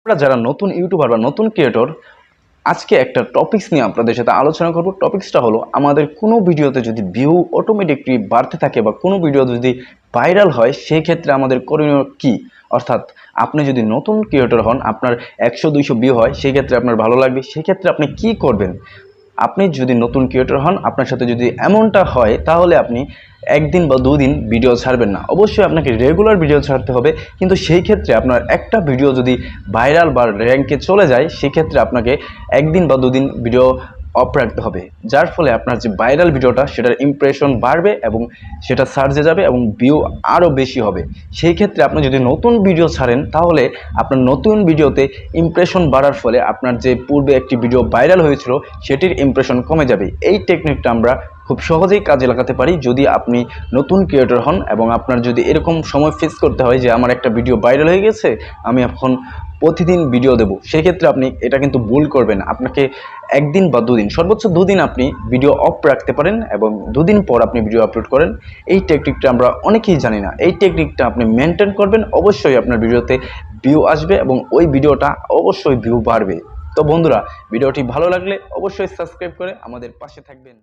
আমরা যারা নতুন ইউটিউবার বা নতুন ক্রিয়েটর, আজকে একটা টপিকস নিয়ে আপনাদের সাথে আলোচনা করব। টপিকসটা হলো, আমাদের কোনো ভিডিওতে যদি ভিউ অটোমেটিকলি বাড়তে থাকে বা কোনো ভিডিও যদি ভাইরাল হয়, সেই ক্ষেত্রে আমাদের করণীয় কি। অর্থাৎ আপনি যদি নতুন ক্রিয়েটর হন, আপনার 100-200 ভিউ হয়, সেই ক্ষেত্রে আপনার ভালো লাগবে, সেই ক্ষেত্রে আপনি কি করবেন। আপনি যদি নতুন ক্রিয়েটর হন, আপনার সাথে যদি এমনটা হয়, তাহলে আপনি একদিন বা দুদিন ভিডিও ছাড়বেন না। অবশ্যই আপনাকে রেগুলার ভিডিও ছাড়তে হবে, কিন্তু সেই ক্ষেত্রে আপনার একটা ভিডিও যদি ভাইরাল বা র্যাঙ্কে চলে যায়, সেক্ষেত্রে আপনাকে একদিন বা দুদিন ভিডিও অফ রাখতে হবে, যার ফলে আপনার যে ভাইরাল ভিডিওটা, সেটার ইমপ্রেশন বাড়বে এবং সেটা সার্চে যাবে এবং ভিউ আরও বেশি হবে। সেই ক্ষেত্রে আপনি যদি নতুন ভিডিও ছাড়েন, তাহলে আপনার নতুন ভিডিওতে ইমপ্রেশন বাড়ার ফলে আপনার যে পূর্বে একটি ভিডিও ভাইরাল হয়েছিল, সেটির ইমপ্রেশন কমে যাবে। এই টেকনিকটা আমরা খুব সহজেই কাজে লাগাতে পারি যদি আপনি নতুন ক্রিয়েটর হন এবং আপনার যদি এরকম সময় ফেস করতে হয় যে আমার একটা ভিডিও ভাইরাল হয়ে গেছে, আমি এখন প্রতিদিন ভিডিও দেবো, সেক্ষেত্রে আপনি এটা কিন্তু ভুল করবেন। আপনাকে একদিন বা দুদিন, সর্বোচ্চ দুদিন আপনি ভিডিও অফ রাখতে পারেন এবং দুদিন পর আপনি ভিডিও আপলোড করেন। এই টেকনিকটা আমরা অনেকেই জানি না। এই টেকনিকটা আপনি মেনটেন করবেন, অবশ্যই আপনার ভিডিওতে ভিউ আসবে এবং ওই ভিডিওটা অবশ্যই ভিউ বাড়বে। তো বন্ধুরা, ভিডিওটি ভালো লাগলে অবশ্যই সাবস্ক্রাইব করে আমাদের পাশে থাকবেন।